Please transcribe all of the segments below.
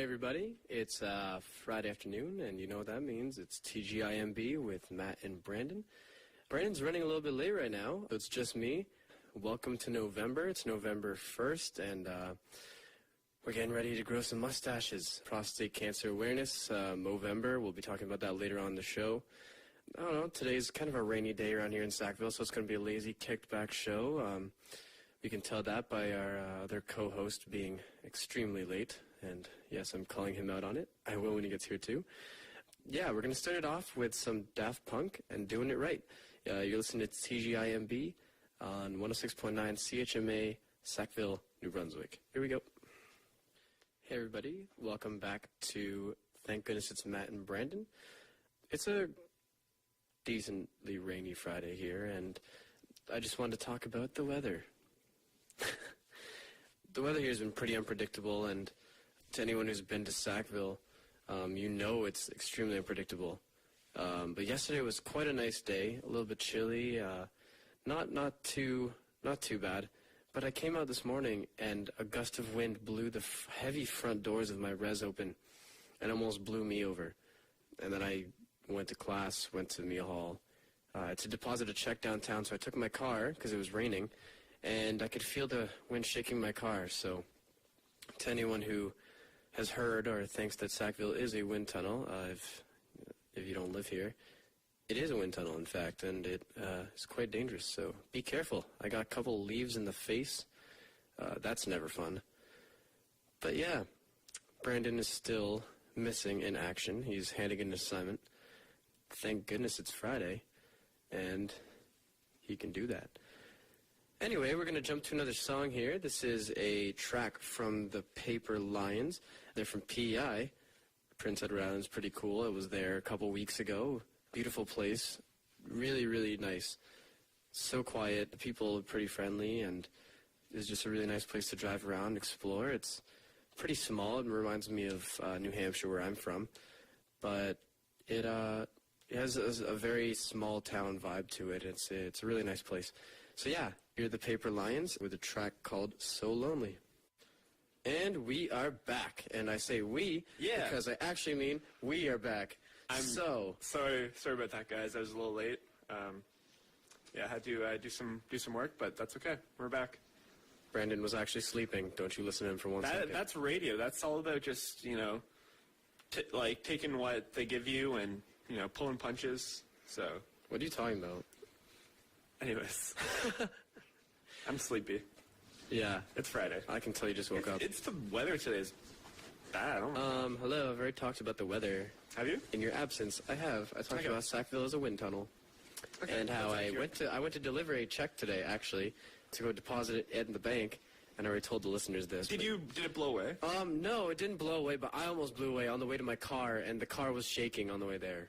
everybody. It's Friday afternoon, and you know what that means. It's TGIMB with Matt and Brandon. Brandon's running a little bit late right now, so it's just me. Welcome to November. It's November 1st, and we're getting ready to grow some mustaches. Prostate Cancer Awareness, Movember. We'll be talking about that later on in the show. I don't know, today's kind of a rainy day around here in Sackville, so it's going to be a lazy, kicked-back show. You can tell that by our other co-host being extremely late. And yes, I'm calling him out on it. I will when he gets here too. Yeah, we're going to start it off with some Daft Punk and Doing It Right. You're listening to TGIMB on 106.9 CHMA, Sackville, New Brunswick. Here we go. Hey everybody, welcome back to Thank Goodness It's Matt and Brandon. It's a decently rainy Friday here, and I just wanted to talk about the weather. The weather here has been pretty unpredictable, and to anyone who's been to Sackville, you know it's extremely unpredictable. But yesterday was quite a nice day, a little bit chilly, not too bad. But I came out this morning, and a gust of wind blew the heavy front doors of my res open, and almost blew me over. And then I went to class, went to meal hall to deposit a check downtown. So I took my car because it was raining, and I could feel the wind shaking my car. So to anyone who has heard or thinks that Sackville is a wind tunnel, if you don't live here, it is a wind tunnel, in fact, and it is quite dangerous, so be careful. I got a couple leaves in the face. That's never fun. But yeah, Brandon is still missing in action. He's handing an assignment. Thank goodness it's Friday, and he can do that. Anyway, we're going to jump to another song here. This is a track from the Paper Lions. They're from PEI. Prince Edward Island's pretty cool. I was there a couple weeks ago. Beautiful place. Really, really nice. So quiet. The people are pretty friendly, and it's just a really nice place to drive around and explore. It's pretty small. It reminds me of New Hampshire, where I'm from. But it has a very small town vibe to it. It's a really nice place. So yeah, you're the Paper Lions with a track called So Lonely. And we are back. And I say we because I actually mean we are back. I'm sorry about that, guys. I was a little late. I had to do some work, but that's okay. We're back. Brandon was actually sleeping. Don't you listen to him for one second. That's radio. That's all about just, taking what they give you and, pulling punches. So. What are you talking about? Anyways. I'm sleepy. Yeah. It's Friday. I can tell you just woke up. It's the weather today is bad. Hello. I've already talked about the weather. Have you? In your absence, I have. I talked about Sackville as a wind tunnel. Okay. And how I went to deliver a check today, actually, to go deposit it in the bank, and I already told the listeners this. Did it blow away? No, it didn't blow away, but I almost blew away on the way to my car, and the car was shaking on the way there.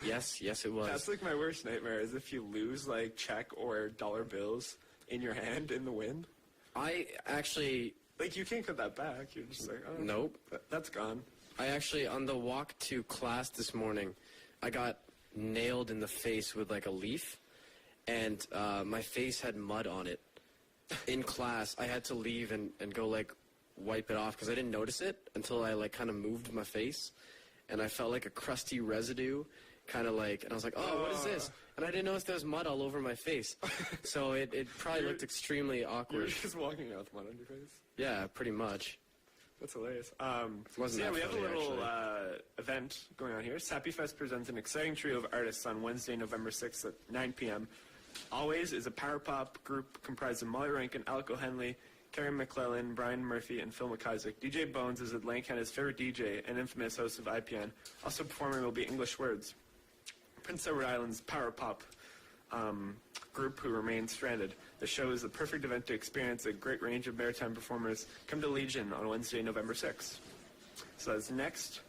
Yes, it was. That's like my worst nightmare, is if you lose, check or dollar bills in your hand in the wind. I actually... you can't cut that back. You're just like, oh. Nope. That's gone. I actually, on the walk to class this morning, I got nailed in the face with, a leaf, and my face had mud on it. In class, I had to leave and go, wipe it off, because I didn't notice it until I, kind of moved my face, and I felt like a crusty residue, and I was like, oh, what is this? And I didn't notice there was mud all over my face. So it probably looked extremely awkward. You were just walking out with mud on your face? Yeah, pretty much. That's hilarious. We have a little event going on here. Sappy Fest presents an exciting trio of artists on Wednesday, November 6th at 9 p.m. Always is a power pop group comprised of Molly Rankin, Alec O'Henley, Kerry McClellan, Brian Murphy, and Phil McIsaac. DJ Bones is Atlantic Canada's favorite DJ and infamous host of IPN. Also performing will be English Words. Prince Edward Island's power pop group who remain stranded. The show is the perfect event to experience a great range of maritime performers. Come to Legion on Wednesday, November 6th. So that's next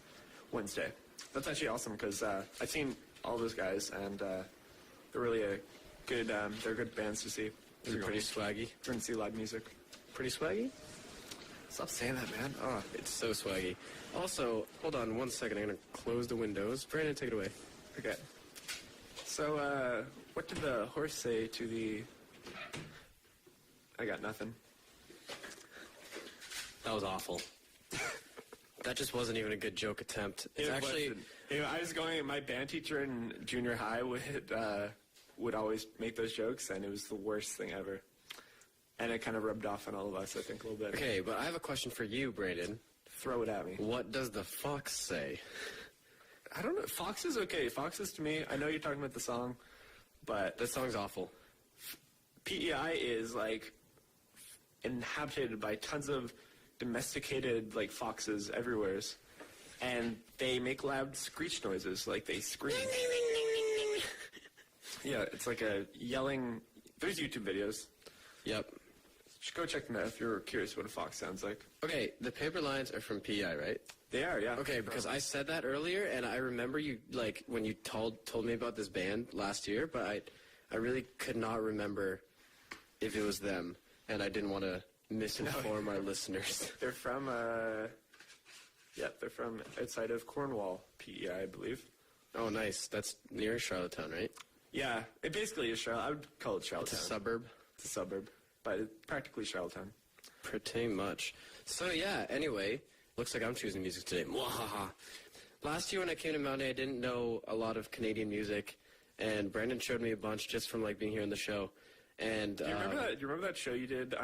Wednesday. That's actually awesome because I've seen all those guys, and they're really good. They're good bands to see. They're pretty swaggy. We're going to see live music. Pretty swaggy? Stop saying that, man. Oh, it's so swaggy. Also, hold on 1 second. I'm going to close the windows. Brandon, take it away. Okay. So, what did the horse say to the... I got nothing. That was awful. That just wasn't even a good joke attempt. It's It actually... wasn't. You know, I was going. My band teacher in junior high would always make those jokes, and it was the worst thing ever. And it kind of rubbed off on all of us, I think, a little bit. Okay, but I have a question for you, Brandon. Throw it at me. What does the fox say? I don't know. Fox is okay. Foxes to me. I know you're talking about the song, but That song's awful. PEI is like inhabited by tons of domesticated like foxes everywhere, and they make loud screech noises, like they scream. Yeah, it's like a yelling. There's YouTube videos. Yep. Just go check them out if you're curious what a fox sounds like. Okay, the paper lines are from PEI, right? They are, yeah. Okay, because I said that earlier, and I remember you, like, when you told me about this band last year, but I really could not remember if it was them, and I didn't want to misinform our listeners. They're from, they're from outside of Cornwall, PEI, I believe. Oh, nice. That's near Charlottetown, right? Yeah, it basically is Charlotte. I would call it Charlottetown. It's a suburb. It's a suburb, but it's practically Charlottetown. Pretty much. So, yeah, anyway, looks like I'm choosing music today. Mwahaha. Last year when I came to Mountain, I didn't know a lot of Canadian music, and Brandon showed me a bunch just from, like, being here on the show. And Do you remember that show you did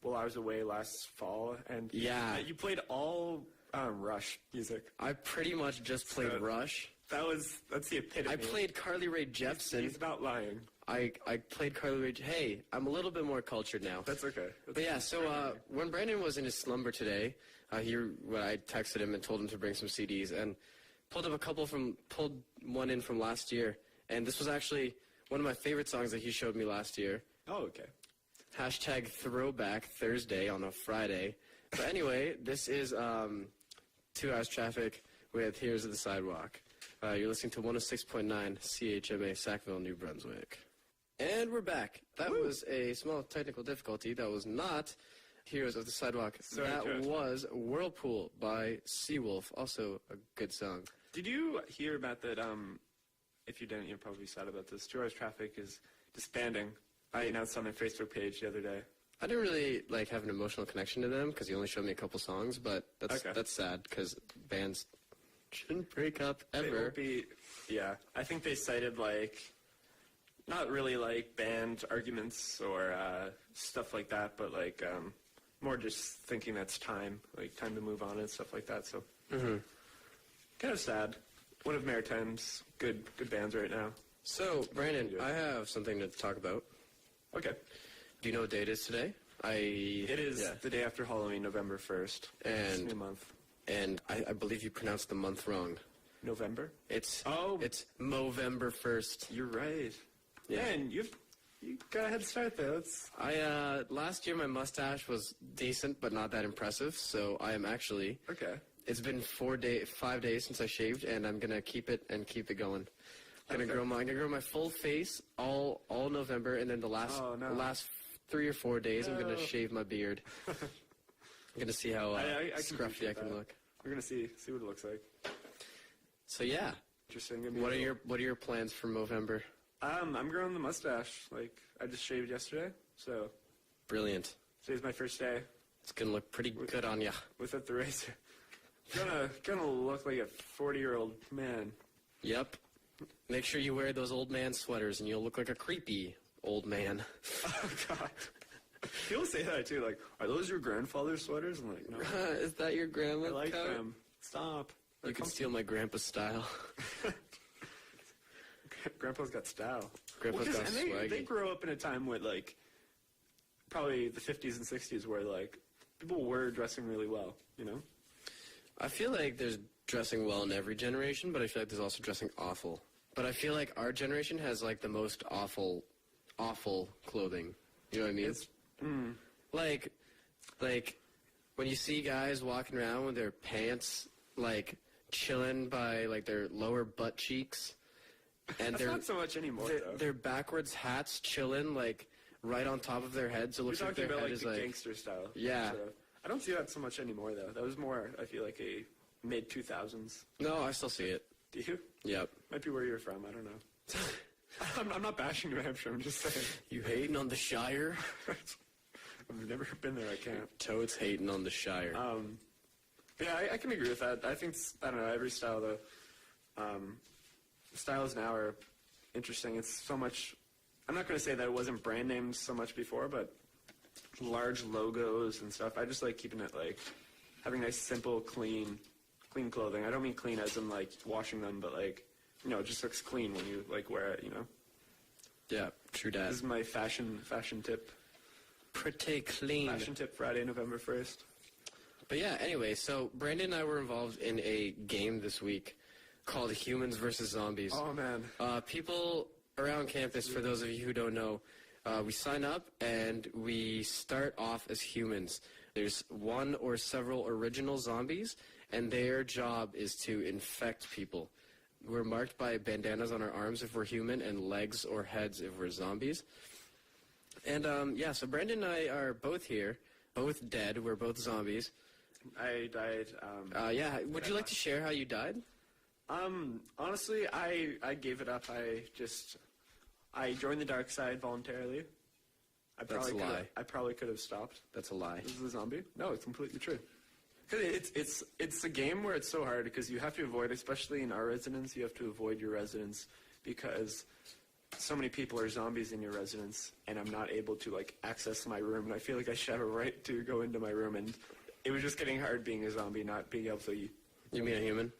while I was away last fall? And Yeah. you played all Rush music. I pretty much just played Rush. That's the epitome. I played Carly Rae Jepsen. He's not lying. I played Carly Rae. Hey, I'm a little bit more cultured now. That's okay. But yeah, so when Brandon was in his slumber today, I texted him and told him to bring some CDs, and pulled one in from last year, and this was actually one of my favorite songs that he showed me last year. Oh, okay. Hashtag Throwback Thursday on a Friday. But anyway, this is 2 Hours Traffic with Heroes of the Sidewalk. You're listening to 106.9 CHMA Sackville, New Brunswick. And we're back. That was a small technical difficulty. That was not Heroes of the Sidewalk. That was Whirlpool by Seawolf. Also a good song. Did you hear about that? If you didn't, you're probably sad about this. 2 Hours Traffic is disbanding. I announced on their Facebook page the other day. I didn't really have an emotional connection to them because he only showed me a couple songs, but that's sad because bands shouldn't break up ever. It won't be, yeah. I think they cited not really band arguments or stuff like that, but more just thinking that's time to move on and stuff like that. So kind of sad. One of Maritime's good bands right now. So Brandon, I have something to talk about. Okay. Do you know what day it is today? It is the day after Halloween, November 1st. It's a new month. And I believe you pronounced the month wrong. November? It's Movember 1st. You're right. Yeah. Man, you got a head start there. Last year my mustache was decent, but not that impressive. So I am actually. Okay. It's been 5 days since I shaved, and I'm gonna keep it going. I'm gonna grow my full face all November, and then the last 3 or 4 days I'm gonna shave my beard. I'm gonna see how scruffy I can look. We're gonna see what it looks like. So yeah. Interesting. What are your plans for Movember? I'm growing the mustache. I just shaved yesterday, so. Brilliant. Today's my first day. It's gonna look pretty good on ya. Without the razor. Gonna look like a 40-year-old man. Yep. Make sure you wear those old man sweaters, and you'll look like a creepy old man. Oh God. People say that too. Are those your grandfather's sweaters? I'm like, no. Is that your grandma's? I like them. Stop. You can steal my grandpa's style. Grandpa's got style. Grandpa's got swaggy. They grew up in a time with probably the 50s and 60s where people were dressing really well. You know. I feel like there's dressing well in every generation, but I feel like there's also dressing awful. But I feel like our generation has the most awful clothing. You know what I mean? Like when you see guys walking around with their pants chilling by their lower butt cheeks, and That's not so much anymore. Their backwards hats chilling right on top of their heads. So it looks like their head is the gangster style. Yeah. So, I don't see that so much anymore though. That was more, I feel like, a mid-2000s. No, I still see it. Do you? Yep. Might be where you're from. I don't know. I'm not bashing New Hampshire. I'm just saying. You hating on the Shire? I've never been there. I can't. Toad's hating on the Shire. Yeah, I can agree with that. I think, I don't know, every style, though, styles now are interesting. It's so much, I'm not going to say that it wasn't brand names so much before, but large logos and stuff. I just like keeping it, like, having nice, simple, clean clothing. I don't mean clean as in, like, washing them, but, like, you know, it just looks clean when you, like, wear it, you know? Yeah, true that. This is my fashion tip. Pretty clean. Fashion tip Friday, November 1st. But yeah, anyway, so Brandon and I were involved in a game this week called Humans versus Zombies. Oh, man. People around campus, for those of you who don't know, we sign up and we start off as humans. There's one or several original zombies, and their job is to infect people. We're marked by bandanas on our arms if we're human, and legs or heads if we're zombies. And yeah, so Brandon and I are both here, both dead. We're both zombies. I died. Yeah, would you like to share how you died? Honestly, I gave it up. I joined the dark side voluntarily. That's a lie. I probably could have stopped. That's a lie. This is a zombie? No, it's completely true. Because it's a game where it's so hard because you have to avoid, especially in our residence, you have to avoid your residence because so many people are zombies in your residence, and I'm not able to, like, access my room, and I feel like I should have a right to go into my room, and it was just getting hard being a zombie, not being able to... You mean a human?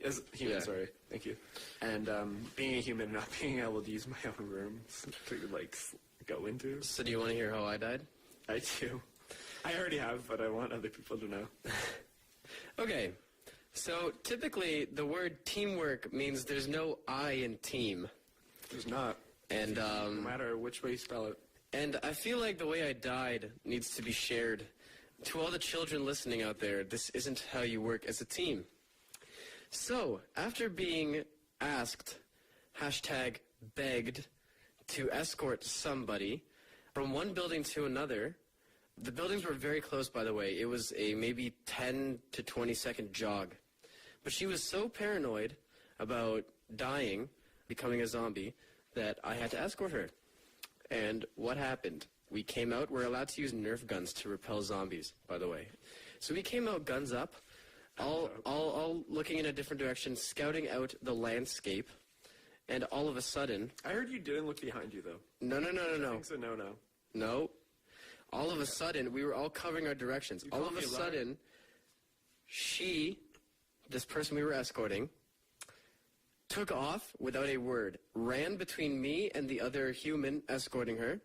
As human, Yeah. Sorry. Thank you. And being a human, not being able to use my own room to, like, go into. So do you want to hear how I died? I do. I already have, but I want other people to know. Okay, so typically the word teamwork means there's no I in team. There's not. And No matter which way you spell it. and I feel like the way I died needs to be shared. To all the children listening out there, this isn't how you work as a team. So, after being asked, #begged, to escort somebody from one building to another, the buildings were very close, by the way. It was a maybe 10 to 20 second jog. But she was so paranoid about dying, becoming a zombie, that I had to escort her. And what happened? We came out. We're allowed to use Nerf guns to repel zombies, by the way. So we came out guns up, all looking in a different direction, scouting out the landscape. And all of a sudden... I heard you didn't look behind you, though. No. I think so, no. No. All of a sudden, we were all covering our directions. All of a sudden, this person we were escorting, took off without a word, ran between me and the other human escorting her.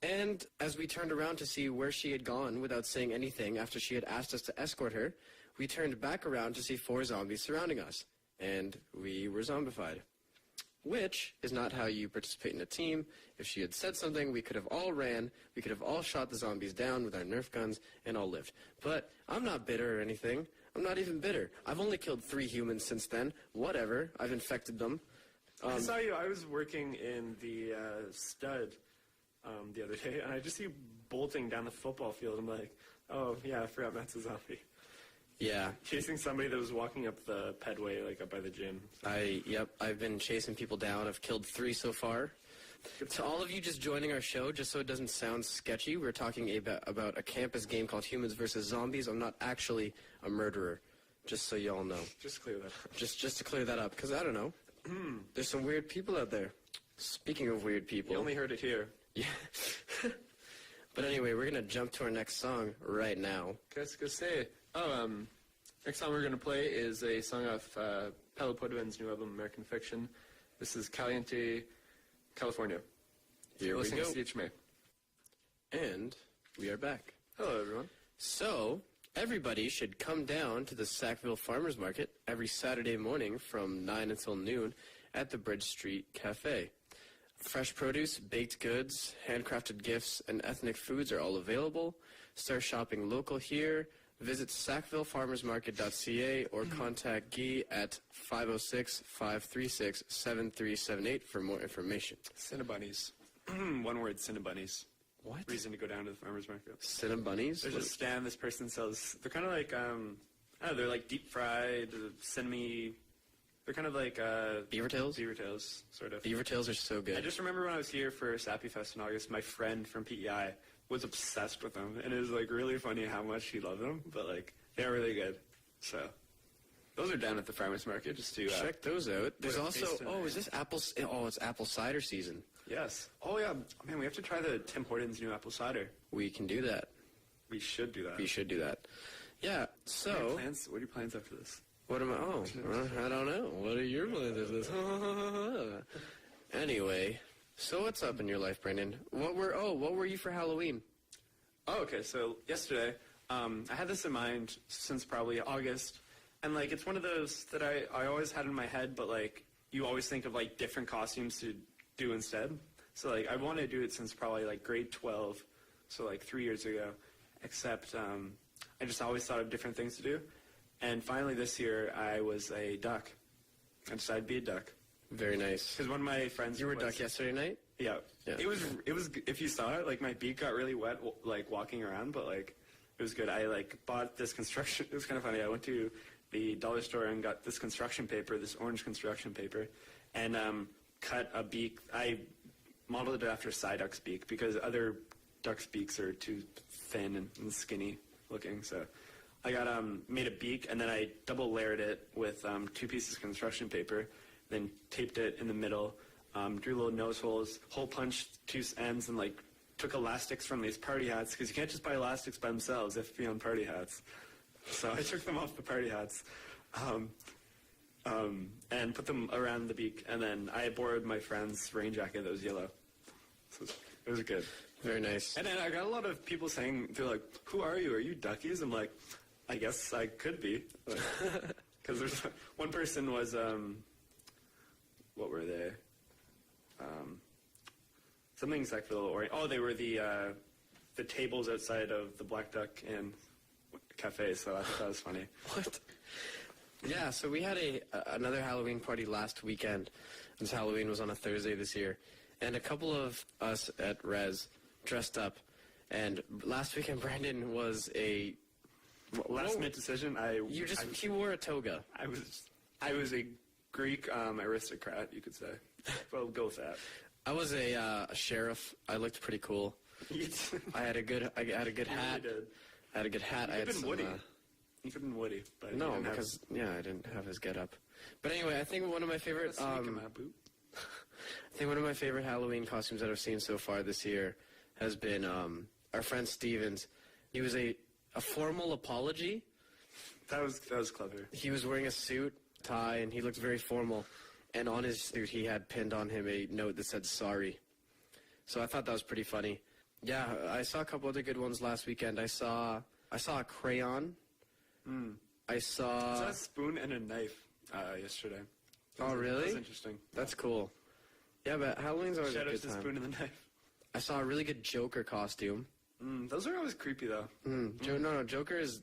And as we turned around to see where she had gone without saying anything after she had asked us to escort her, we turned back around to see 4 zombies surrounding us. And we were zombified. Which is not how you participate in a team. If she had said something, we could have all ran, we could have all shot the zombies down with our Nerf guns, and all lived. But I'm not bitter or anything. I'm not even bitter. I've only killed 3 humans since then. Whatever. I've infected them. I saw you. I was working in the stud the other day, and I just see you bolting down the football field. I'm like, oh, yeah, I forgot Matt's a zombie. Yeah. Chasing somebody that was walking up the pedway, like, up by the gym. I've been chasing people down. I've killed 3 so far. To all of you just joining our show, just so it doesn't sound sketchy, we're talking about a campus game called Humans versus Zombies. I'm not actually a murderer, just so you all know. Just clear that up. Just to clear that up, because I don't know. There's some weird people out there. Speaking of weird people. You only heard it here. Yeah. But anyway, we're going to jump to our next song right now. Next song we're going to play is a song off Palo Podven's new album, American Fiction. This is Caliente, California. Here we listening go. to CHMA. And we are back. Hello, everyone. So, everybody should come down to the Sackville Farmers Market every Saturday morning from 9 until noon at the Bridge Street Cafe. Fresh produce, baked goods, handcrafted gifts, and ethnic foods are all available. Start shopping local here. Visit sackvillefarmersmarket.ca or contact Guy at 506-536-7378 for more information. Cinnabunnies. One word, Cinnabunnies. What? Reason to go down to the farmer's market. Cinnabunnies? There's a stand this person sells. They're kind of like, I don't know, they're like deep fried, cinnamony. They're kind of like Beaver tails? Beaver tails, sort of. Beaver tails are so good. I just remember when I was here for Sappy Fest in August, my friend from PEI was obsessed with them, and it was like really funny how much he loved them. But like, I They're really good. So those are down at the farmers market. Just to Check those out. There's put a also, face to the name. is this apple? Oh, it's apple cider season. Yes. Oh yeah, man. We have to try the Tim Hortons new apple cider. We can do that. We should do that. We should do that. Yeah. So, What are your plans after this? what am I? Oh, I don't know. What are your plans after this? Anyway, so what's up in your life, Brendan? What were you for Halloween? Oh, okay. So yesterday, I had this in mind since probably August, and like it's one of those that I always had in my head, but like you always think of like different costumes to do instead. So like I wanted to do it since probably like grade 12, so like 3 years ago. Except I just always thought of different things to do, and finally this year I was a duck. I decided to be a duck Very nice. because one of my friends. You were was, duck yesterday night? Yeah. Yeah. It was. If you saw it, like my beak got really wet, like walking around, but like it was good. I like bought this construction. It was kind of funny. I went to the dollar store and got this construction paper, this orange construction paper, and cut a beak. I modeled it after a Psyduck's beak because other ducks' beaks are too thin and skinny looking. So I got made a beak, and then I double layered it with 2 pieces of construction paper, then taped it in the middle. Drew little nose holes, hole punched 2 ends, and like took elastics from these party hats because you can't just buy elastics by themselves. They have to be on party hats. So I took them off the party hats, and put them around the beak. And then I borrowed my friend's rain jacket that was yellow. So it was good. Very nice. And then I got a lot of people saying, they're like, "Who are you? Are you duckies?" I'm like, I guess I could be. Because there's one person was, what were they? Something Sackville or they were the tables outside of the Black Duck Inn cafe. So I thought that was funny. What? Yeah, so we had another Halloween party last weekend. This Halloween was on a Thursday this year. And a couple of us at Res dressed up. And last weekend, Brandon was a... Last minute decision. He wore a toga. I was a Greek aristocrat, you could say. Well, go with that. I was a sheriff. I looked pretty cool. I had a good hat. You really did. I had a good hat. You could have been Woody. You could have been Woody, but no, you didn't because I didn't have his get up. But anyway, I think one of my favorite. I think one of my favorite Halloween costumes that I've seen so far this year has been our friend Stevens. He was a formal apology. That was clever. He was wearing a suit, tie, and he looked very formal. And on his suit, he had pinned on him a note that said "sorry." So I thought that was pretty funny. Yeah, I saw a couple other good ones last weekend. I saw a crayon. I saw a spoon and a knife yesterday. Oh, really? That was interesting. That's cool. Yeah, but Halloween's always Shout a out good to the time. spoon and the knife. I saw a really good Joker costume. Those are always creepy, though. No, Joker is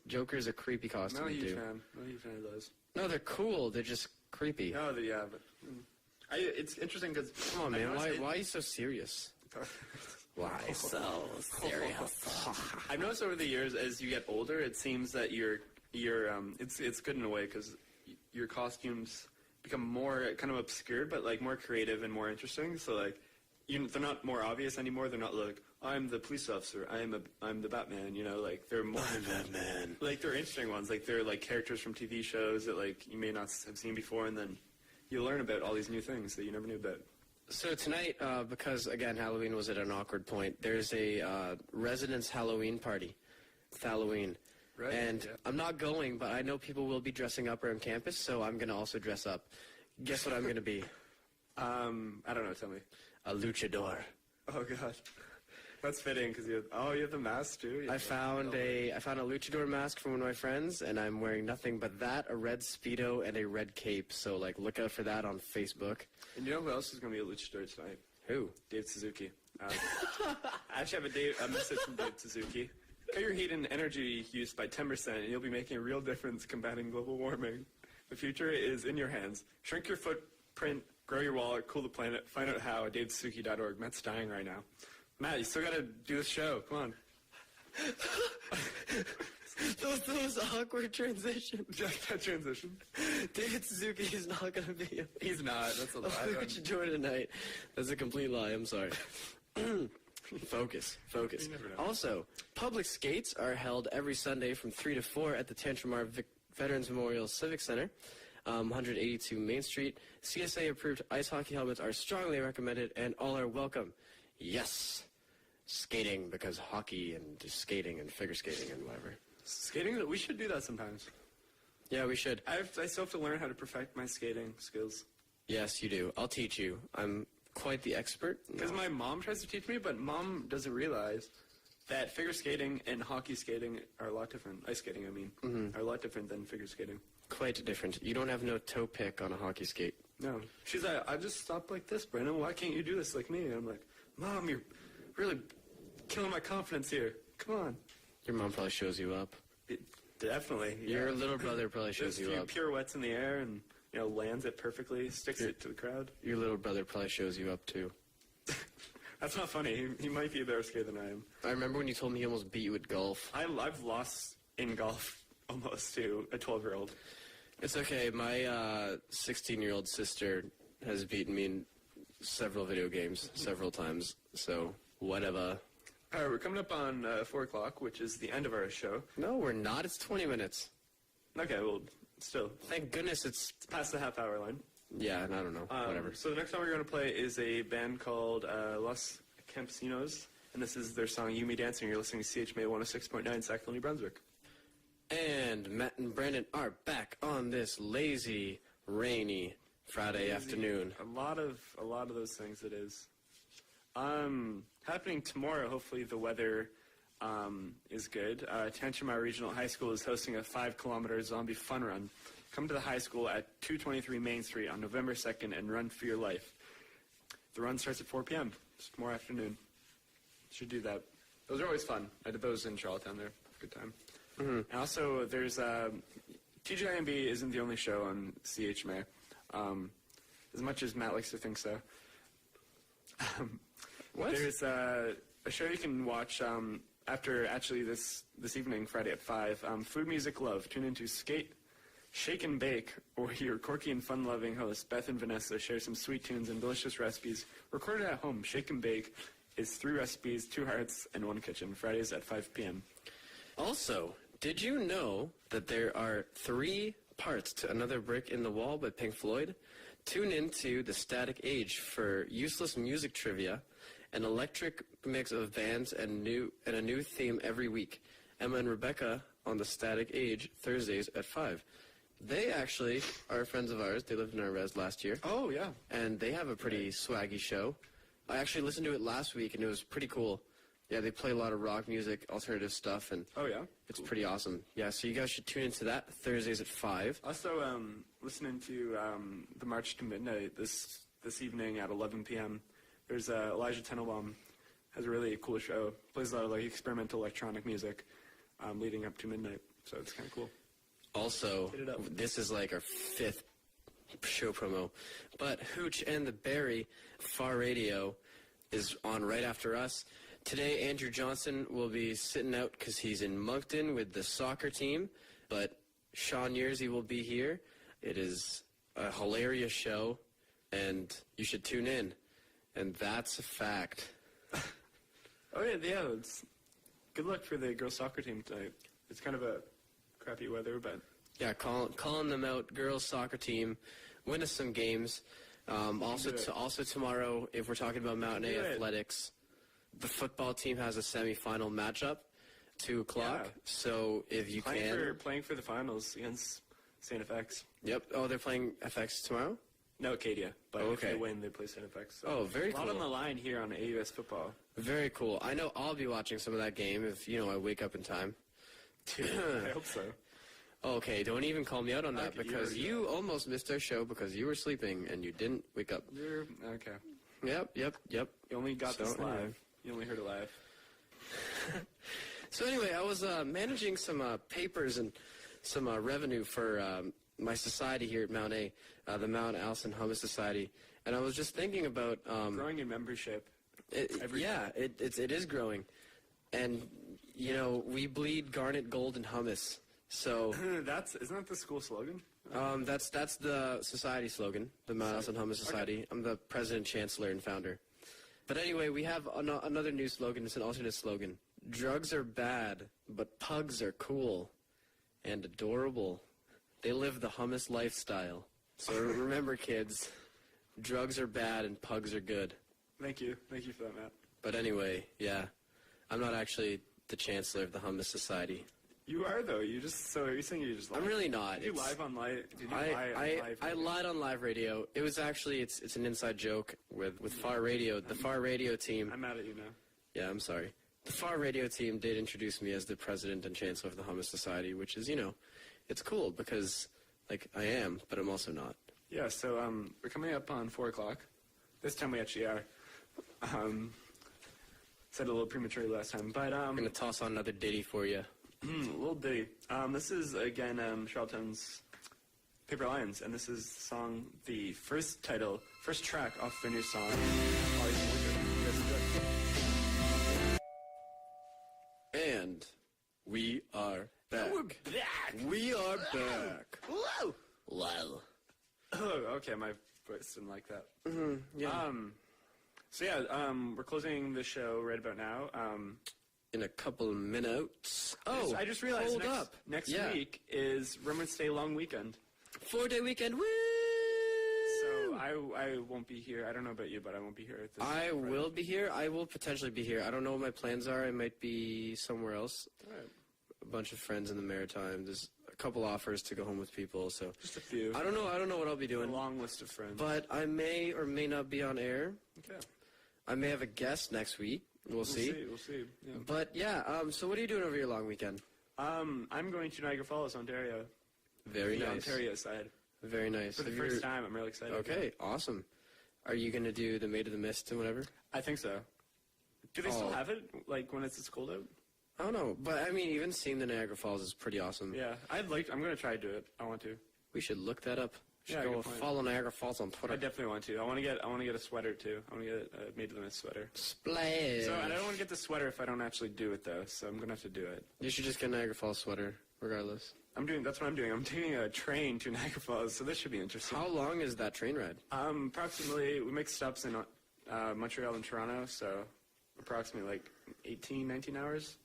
a creepy costume. Not a huge too. fan. Not a huge fan of those. No, they're cool. They're just creepy. No, yeah, but it's interesting because Come on, man. Why are you so serious? Why so serious? I've noticed over the years, as you get older, it seems that it's good in a way because your costumes become more kind of obscured, but like more creative and more interesting. So like, they're not more obvious anymore. They're not like, I'm the police officer. I'm the Batman. You know, like they're more. I'm Batman. Like they're interesting ones. Like they're like characters from TV shows that like you may not have seen before, and then you learn about all these new things that you never knew about. So tonight, because again Halloween was at an awkward point, there's a residence Halloween party. It's Halloween. Right, and yeah. I'm not going, but I know people will be dressing up around campus, so I'm going to also dress up. Guess what I'm going to be? I don't know. Tell me. A luchador. Oh God, that's fitting because you have the mask too. I found a luchador mask from one of my friends, and I'm wearing nothing but that, a red Speedo, and a red cape. So like, look out for that on Facebook. And you know who else is going to be a luchador tonight? Who? Dave Suzuki. I actually have a message from Dave Suzuki. Cut your heat and energy use by 10%, and you'll be making a real difference combating global warming. The future is in your hands. Shrink your footprint, grow your wallet, cool the planet. Find out how at davesuzuki.org. Matt's dying right now. Matt, you still got to do this show. Come on. those awkward transitions. Just that transition. David Suzuki is not going to be He's not. That's a lie. luchador tonight. That's a complete lie. I'm sorry. Focus. You never know. Also, public skates are held every Sunday from 3 to 4 at the Tantramar Veterans Memorial Civic Center, 182 Main Street. CSA-approved ice hockey helmets are strongly recommended, and all are welcome. Yes, skating, because hockey and just skating and figure skating and whatever. Skating, we should do that sometimes. Yeah, we should. I still have to learn how to perfect my skating skills. Yes, you do. I'll teach you. I'm quite the expert. Because my mom tries to teach me, but mom doesn't realize that figure skating and hockey skating are a lot different. Ice skating, I mean, are a lot different than figure skating. Quite different. You don't have no toe pick on a hockey skate. No. She's like, I just stopped like this, Brandon. Why can't you do this like me? And I'm like, Mom, you're really killing my confidence here. Come on. Your mom probably shows you up. Definitely. Yeah. Your little brother probably shows you Does a up. few pirouettes in the air and, lands it perfectly, sticks it to the crowd. Your little brother probably shows you up, too. That's not funny. He might be a better skater than I am. I remember when you told me he almost beat you at golf. I've lost in golf almost to a 12-year-old. It's okay. My 16-year-old sister has beaten me in several video games several times, so whatever. All right, we're coming up on 4 o'clock, which is the end of our show. No, we're not. It's 20 minutes. Okay, well, still. Thank goodness it's... It's past the half-hour line. Yeah, I don't know. Whatever. So the next song we're going to play is a band called Los Campesinos, and this is their song You Me Dancing. You're listening to CHMA 106.9 Sackville, New Brunswick. And Matt and Brandon are back on this lazy, rainy Friday afternoon. A lot of those things it is. Happening tomorrow, hopefully the weather is good. Tantramar Regional High School is hosting a 5-kilometer zombie fun run. Come to the high school at 223 Main Street on November 2nd and run for your life. The run starts at 4 p.m. It's tomorrow afternoon. Should do that. Those are always fun. I did those in Charlottetown there. Good time. Mm-hmm. And also, there's TGIMB isn't the only show on CHMA, as much as Matt likes to think so. What? There's a show you can watch after actually this evening, Friday at 5. Food Music Love. Tune into Skate, Shake and Bake, where your quirky and fun-loving hosts, Beth and Vanessa, share some sweet tunes and delicious recipes recorded at home. Shake and Bake is 3 recipes, 2 hearts, and 1 kitchen. Fridays at 5 p.m. Also, did you know that there are 3 parts to Another Brick in the Wall by Pink Floyd? Tune into The Static Age for useless music trivia, an electric mix of bands, and a new theme every week. Emma and Rebecca on The Static Age, Thursdays at 5. They actually are friends of ours. They lived in our res last year. Oh, yeah. And they have a pretty swaggy show. I actually listened to it last week, and it was pretty cool. Yeah, they play a lot of rock music, alternative stuff, and Oh, yeah? it's pretty awesome. Yeah, so you guys should tune into that Thursdays at 5. Also, listening to the March to Midnight this evening at 11 p.m. There's Elijah Tenenbaum has a really cool show. Plays a lot of experimental electronic music leading up to midnight, so it's kind of cool. Also, Hit it up. this is like our 5th show promo, but Hooch and the Berry Far Radio is on right after us. Today, Andrew Johnson will be sitting out because he's in Moncton with the soccer team, but Sean Yearsy will be here. It is a hilarious show, and you should tune in. And that's a fact. Oh, yeah, it's good luck for the girls' soccer team tonight. It's kind of a crappy weather, but... Yeah, calling them out, girls' soccer team, win us some games. Also tomorrow, if we're talking about Mountain A athletics, the football team has a semifinal matchup, 2 o'clock. Yeah. So if you playing for the finals against St. FX. Yep. Oh, they're playing FX tomorrow? No, Acadia. But if Okay. they win, they play St. FX. So Oh, very a lot cool. on the line here on AUS football. Very cool. I know I'll be watching some of that game if, I wake up in time. I hope so. Okay, don't even call me out on that Okay, because you almost missed our show because you were sleeping and you didn't wake up. You're okay. Yep. You only got So, this live. anyway. You only heard it live. So anyway, I was managing some papers and some revenue for my society here at Mount A, the Mount Allison Hummus Society, and I was just thinking about Growing in membership. it is growing, and we bleed garnet gold and hummus. So Isn't that the school slogan? that's the society slogan, the Mount Allison Hummus Society. I'm the president, chancellor, and founder. But anyway, we have another new slogan. It's an alternate slogan. Drugs are bad, but pugs are cool and adorable. They live the hummus lifestyle. So remember, kids, drugs are bad and pugs are good. Thank you. Thank you for that, Matt. But anyway, yeah, I'm not actually the chancellor of the Hummus Society. You are, though. So are you saying you just lied? I'm really not. Did you live on live? Did you I live lied on live radio. It was actually, it's an inside joke with Far Radio. The Far Radio team. I'm mad at you now. Yeah, I'm sorry. The Far Radio team did introduce me as the president and chancellor of the Hummus Society, which is, it's cool because, like, I am, but I'm also not. Yeah, so we're coming up on 4 o'clock. This time we actually are. Said a little prematurely last time, but I'm going to toss on another ditty for you. a little ditty. This is, again, Charlton's Paper Lions, and this is the song, the first track off their new song, Always in Winter. You guys enjoy. And we are back. We're back! We are back. Whoa! Wow. Oh, okay, my voice didn't like that. Yeah. We're closing the show right about now. In a couple of minutes. Oh, I just realized hold up. next week is Remembrance Day long weekend. 4-day weekend. Woo! So I won't be here. I don't know about you, but I won't be here. I will be here. I will potentially be here. I don't know what my plans are. I might be somewhere else. All right. A bunch of friends in the Maritime. There's a couple offers to go home with people. So Just a few. I don't know what I'll be doing. A long list of friends. But I may or may not be on air. Okay. I may have a guest next week. We'll see. We'll see. Yeah. But yeah. So what are you doing over your long weekend? I'm going to Niagara Falls, Ontario. Very the nice. Ontario side. Very nice. For the first time, I'm really excited. Okay, awesome. Are you going to do the Maid of the Mist and whatever? I think so. Do they still have it, like, when it's cold out? I don't know, but I mean, even seeing the Niagara Falls is pretty awesome. Yeah, I'm going to try to do it. I want to. We should look that up. We should Yeah, go good point. follow Niagara Falls on Twitter. I definitely want to. I want to get a sweater, too. I want to get a Maid of the Mist sweater. Splash. So, and I don't want to get the sweater if I don't actually do it, though, so I'm going to have to do it. You should just get a Niagara Falls sweater, regardless. That's what I'm doing. I'm taking a train to Niagara Falls, so this should be interesting. How long is that train ride? Approximately, we make stops in Montreal and Toronto, so approximately like 18, 19 hours.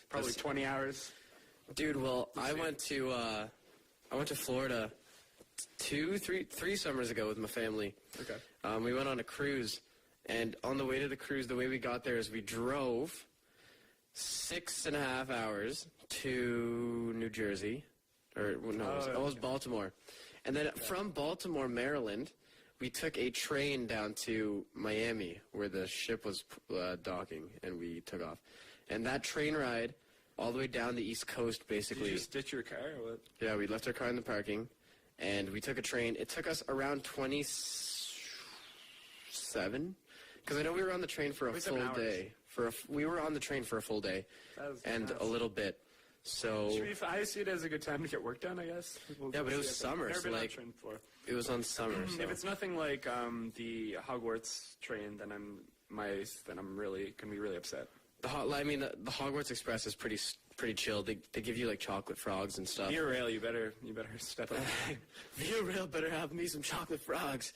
Probably 20 hours. Dude, well, I went to Florida 3 summers ago with my family. Okay. We went on a cruise, and on the way to the cruise, the way we got there is we drove 6.5 hours to New Jersey. It was Baltimore. And then from Baltimore, Maryland, we took a train down to Miami, where the ship was docking, and we took off. And that train ride, all the way down the East Coast, basically. Did you just ditch your car or what? Yeah, we left our car in the parking, and we took a train. It took us around 27, because I know we were on the train for a full day. We were on the train for a full day, and a little bit. So I see it as a good time to get work done, I guess. Yeah, but it was summer, Never so been on a like train before. it was on summer. So. If it's nothing like the Hogwarts train, then I'm really gonna be really upset. The Hogwarts Express is pretty chill. They give you like chocolate frogs and stuff. Via Rail, you better step up. Via Rail better have me some chocolate frogs.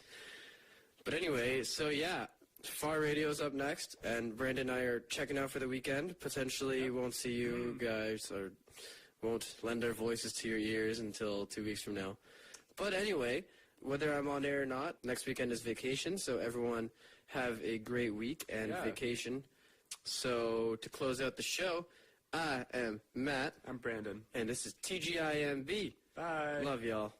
But anyway, so yeah. Far Radio's up next, and Brandon and I are checking out for the weekend. Potentially won't see you guys, or won't lend our voices to your ears until 2 weeks from now. But anyway, whether I'm on air or not, next weekend is vacation, so everyone have a great week and vacation. So to close out the show, I am Matt. I'm Brandon. And this is TGIMB. Bye. Love y'all.